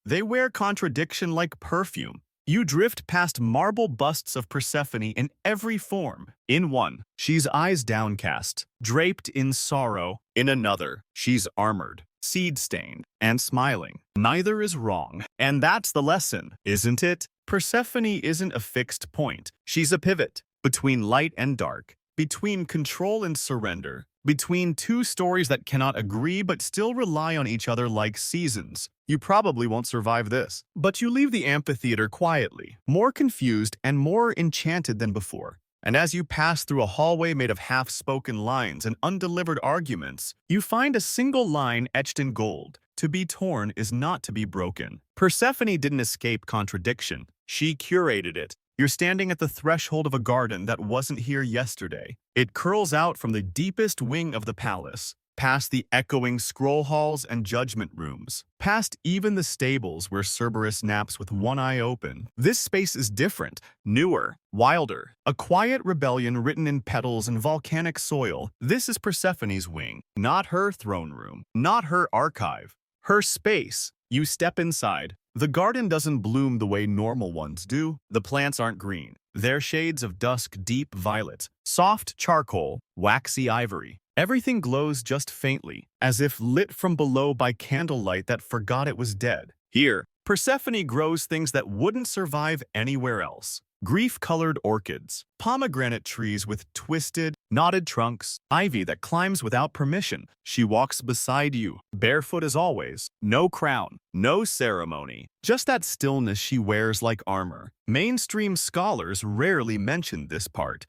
A: They wear contradiction like perfume. You drift past marble busts of Persephone in every form. In one, she's eyes downcast, draped in sorrow. In another, she's armored, seed-stained, and smiling. Neither is wrong. And that's the lesson, isn't it? Persephone isn't a fixed point. She's a pivot between light and dark, between control and surrender, between two stories that cannot agree but still rely on each other like seasons. You probably won't survive this, but you leave the amphitheater quietly, more confused and more enchanted than before. And as you pass through a hallway made of half-spoken lines and undelivered arguments, you find a single line etched in gold. To be torn is not to be broken. Persephone didn't escape contradiction. She curated it. You're standing at the threshold of a garden that wasn't here yesterday. It curls out from the deepest wing of the palace, past the echoing scroll halls and judgment rooms, past even the stables where Cerberus naps with one eye open. This space is different, newer, wilder, a quiet rebellion written in petals and volcanic soil. This is Persephone's wing, not her throne room, not her archive, her space. You step inside. The garden doesn't bloom the way normal ones do. The plants aren't green. They're shades of dusk, deep violet, soft charcoal, waxy ivory. Everything glows just faintly, as if lit from below by candlelight that forgot it was dead. Here, Persephone grows things that wouldn't survive anywhere else. Grief-colored orchids, pomegranate trees with twisted, knotted trunks, ivy that climbs without permission. She walks beside you, barefoot as always. No crown, no ceremony, just that stillness she wears like armor. Mainstream scholars rarely mention this part.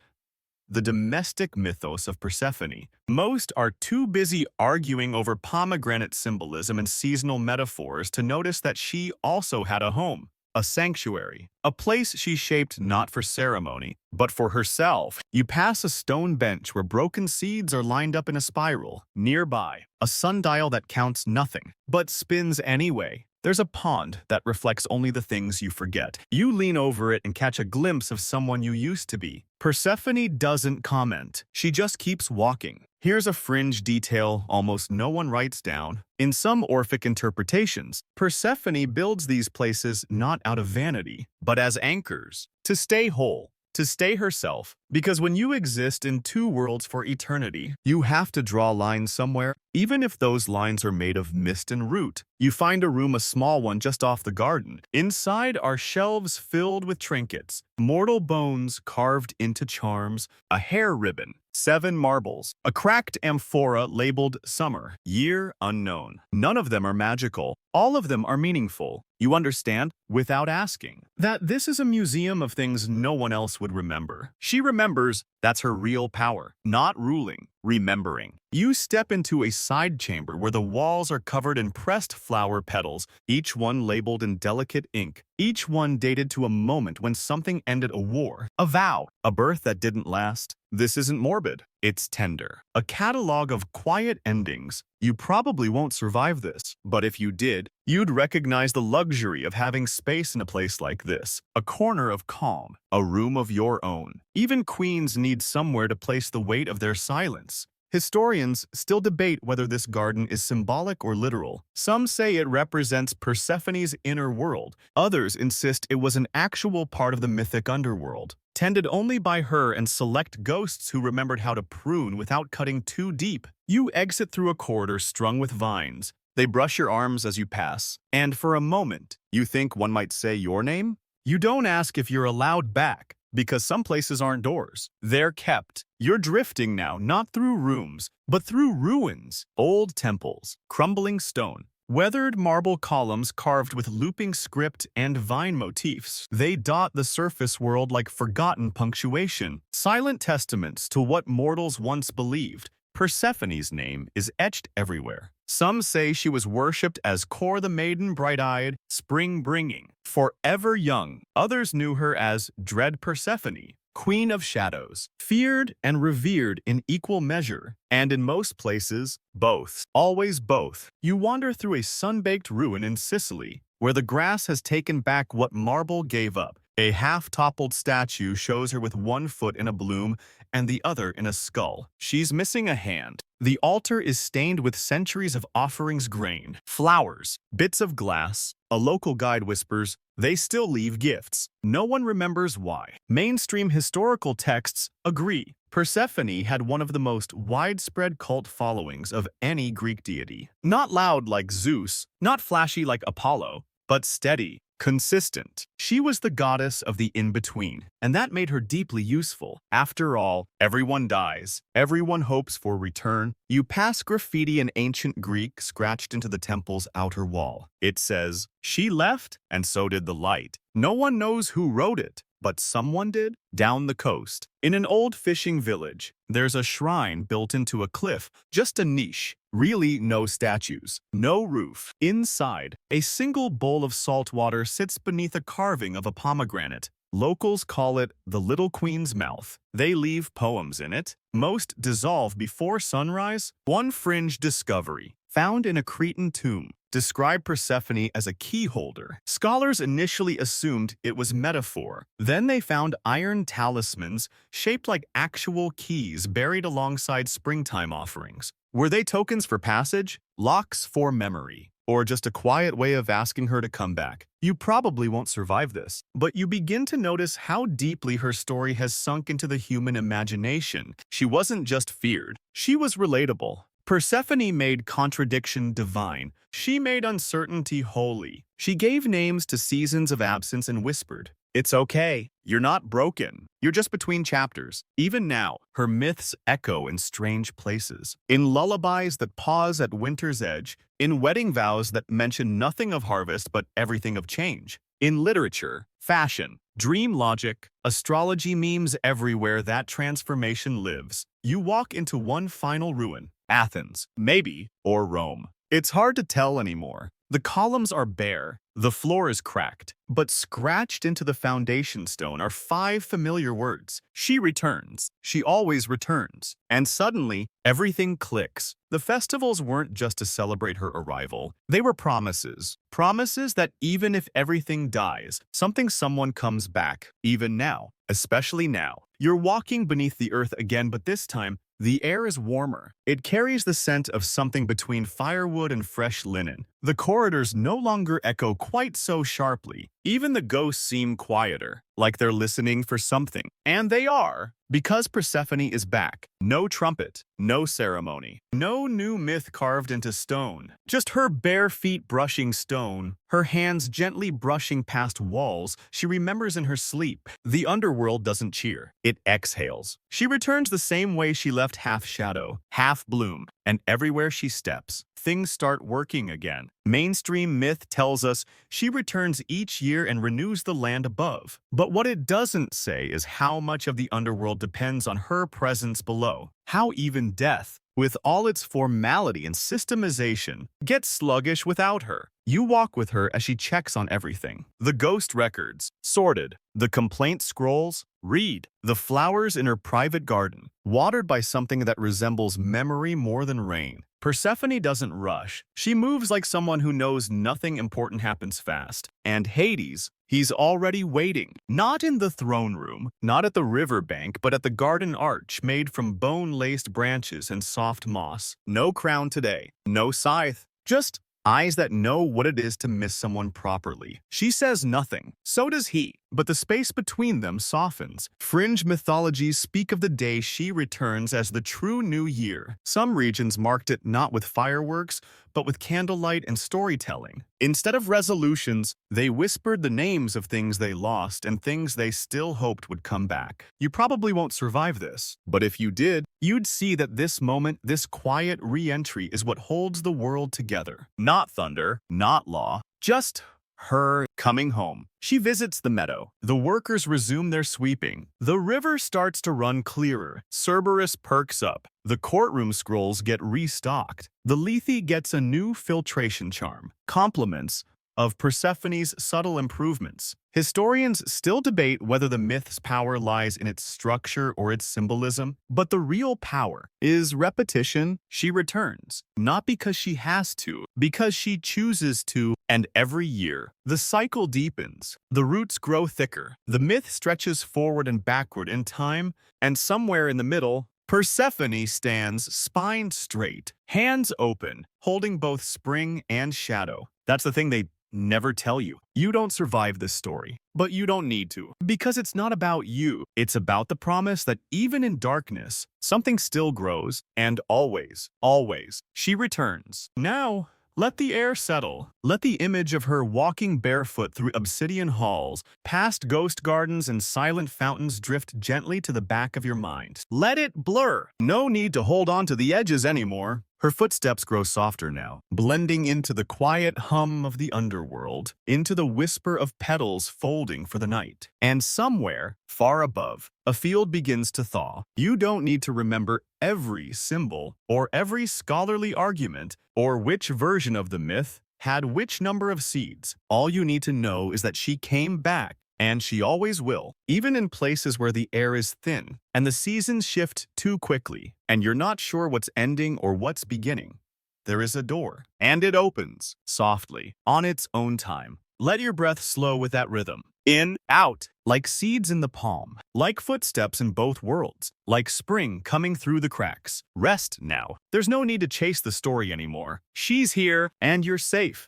A: The domestic mythos of Persephone. Most are too busy arguing over pomegranate symbolism and seasonal metaphors to notice that she also had a home. A sanctuary, a place she shaped not for ceremony, but for herself. You pass a stone bench where broken seeds are lined up in a spiral. Nearby, a sundial that counts nothing, but spins anyway. There's a pond that reflects only the things you forget. You lean over it and catch a glimpse of someone you used to be. Persephone doesn't comment. She just keeps walking. Here's a fringe detail almost no one writes down. In some Orphic interpretations, Persephone builds these places not out of vanity, but as anchors, to stay whole, to stay herself. Because when you exist in two worlds for eternity, you have to draw lines somewhere, even if those lines are made of mist and root. You find a room, a small one just off the garden. Inside are shelves filled with trinkets, mortal bones carved into charms, a hair ribbon, 7 marbles, a cracked amphora labeled summer, year unknown. None of them are magical. All of them are meaningful. You understand, without asking, that this is a museum of things no one else would remember. She remembers. That's her real power. Not ruling, remembering. You step into a side chamber where the walls are covered in pressed flower petals, each one labeled in delicate ink, each one dated to a moment when something ended a war, a vow, a birth that didn't last. This isn't morbid, it's tender. A catalog of quiet endings. You probably won't survive this, but if you did, you'd recognize the luxury of having space in a place like this. A corner of calm, a room of your own. Even queens need somewhere to place the weight of their silence. Historians still debate whether this garden is symbolic or literal. Some say it represents Persephone's inner world. Others insist it was an actual part of the mythic underworld, tended only by her and select ghosts who remembered how to prune without cutting too deep. You exit through a corridor strung with vines. They brush your arms as you pass, and for a moment, you think one might say your name? You don't ask if you're allowed back, because some places aren't doors. They're kept. You're drifting now, not through rooms, but through ruins. Old temples, crumbling stone, weathered marble columns carved with looping script and vine motifs. They dot the surface world like forgotten punctuation, silent testaments to what mortals once believed. Persephone's name is etched everywhere. Some say she was worshipped as Kor the Maiden, bright-eyed, spring-bringing, forever young. Others knew her as Dread Persephone, Queen of Shadows, feared and revered in equal measure, and in most places, both. Always both. You wander through a sun-baked ruin in Sicily, where the grass has taken back what marble gave up. A half-toppled statue shows her with one foot in a bloom and the other in a skull. She's missing a hand. The altar is stained with centuries of offerings grain, flowers, bits of glass. A local guide whispers, they still leave gifts. No one remembers why. Mainstream historical texts agree. Persephone had one of the most widespread cult followings of any Greek deity. Not loud like Zeus, not flashy like Apollo, but steady, consistent. She was the goddess of the in-between, and that made her deeply useful. After all, everyone dies. Everyone hopes for return. You pass graffiti in ancient Greek scratched into the temple's outer wall. It says, "She left, and so did the light." No one knows who wrote it, but someone did. Down the coast, in an old fishing village, there's a shrine built into a cliff, just a niche. Really, no statues, no roof. Inside, a single bowl of salt water sits beneath a carving of a pomegranate. Locals call it the Little Queen's Mouth. They leave poems in it. Most dissolve before sunrise. One fringe discovery, found in a Cretan tomb, described Persephone as a key holder. Scholars initially assumed it was metaphor. Then they found iron talismans shaped like actual keys buried alongside springtime offerings. Were they tokens for passage, locks for memory, or just a quiet way of asking her to come back? You probably won't survive this, but you begin to notice how deeply her story has sunk into the human imagination. She wasn't just feared, she was relatable. Persephone made contradiction divine. She made uncertainty holy. She gave names to seasons of absence and whispered, "It's okay. You're not broken. You're just between chapters." Even now, her myths echo in strange places. In lullabies that pause at winter's edge, in wedding vows that mention nothing of harvest but everything of change. In literature, fashion, dream logic, astrology memes everywhere that transformation lives. You walk into one final ruin. Athens, maybe, or Rome. It's hard to tell anymore. The columns are bare, the floor is cracked, but scratched into the foundation stone are 5 familiar words. She returns. She always returns. And suddenly, everything clicks. The festivals weren't just to celebrate her arrival. They were promises. Promises that even if everything dies, someone comes back. Even now. Especially now. You're walking beneath the earth again, but this time, the air is warmer. It carries the scent of something between firewood and fresh linen. The corridors no longer echo quite so sharply. Even the ghosts seem quieter, like they're listening for something. And they are, because Persephone is back. No trumpet, no ceremony, no new myth carved into stone. Just her bare feet brushing stone, her hands gently brushing past walls she remembers in her sleep. The underworld doesn't cheer. It exhales. She returns the same way she left, half shadow, half bloom, and everywhere she steps, things start working again. Mainstream myth tells us she returns each year and renews the land above. But what it doesn't say is how much of the underworld depends on her presence below. How even death, with all its formality and systemization, gets sluggish without her. You walk with her as she checks on everything. The ghost records, sorted. The complaint scrolls, read. The flowers in her private garden, watered by something that resembles memory more than rain. Persephone doesn't rush. She moves like someone who knows nothing important happens fast. And Hades, he's already waiting. Not in the throne room, not at the riverbank, but at the garden arch made from bone-laced branches and soft moss. No crown today, no scythe, just eyes that know what it is to miss someone properly. She says nothing. So does he. But the space between them softens. Fringe mythologies speak of the day she returns as the true new year. Some regions marked it not with fireworks, but with candlelight and storytelling. Instead of resolutions, they whispered the names of things they lost and things they still hoped would come back. You probably won't survive this, but if you did, you'd see that this moment, this quiet re-entry is what holds the world together. Not thunder, not law, just her coming home. She visits the meadow. The workers resume their sweeping. The river starts to run clearer. Cerberus perks up. The courtroom scrolls get restocked. The Lethe gets a new filtration charm. Compliments of Persephone's subtle improvements. Historians still debate whether the myth's power lies in its structure or its symbolism, but the real power is repetition. She returns, not because she has to, because she chooses to, and every year, the cycle deepens. The roots grow thicker. The myth stretches forward and backward in time, and somewhere in the middle, Persephone stands spine straight, hands open, holding both spring and shadow. That's the thing they never tell you. You don't survive this story, but you don't need to, because it's not about you. It's about the promise that even in darkness, something still grows, and always, always, she returns. Now, let the air settle. Let the image of her walking barefoot through obsidian halls, past ghost gardens and silent fountains drift gently to the back of your mind. Let it blur. No need to hold on to the edges anymore. Her footsteps grow softer now, blending into the quiet hum of the underworld, into the whisper of petals folding for the night. And somewhere, far above, a field begins to thaw. You don't need to remember every symbol or every scholarly argument or which version of the myth had which number of seeds. All you need to know is that she came back, and she always will, even in places where the air is thin and the seasons shift too quickly, and you're not sure what's ending or what's beginning. There is a door, and it opens, softly, on its own time. Let your breath slow with that rhythm. In, out, like seeds in the palm, like footsteps in both worlds, like spring coming through the cracks. Rest now. There's no need to chase the story anymore. She's here, and you're safe.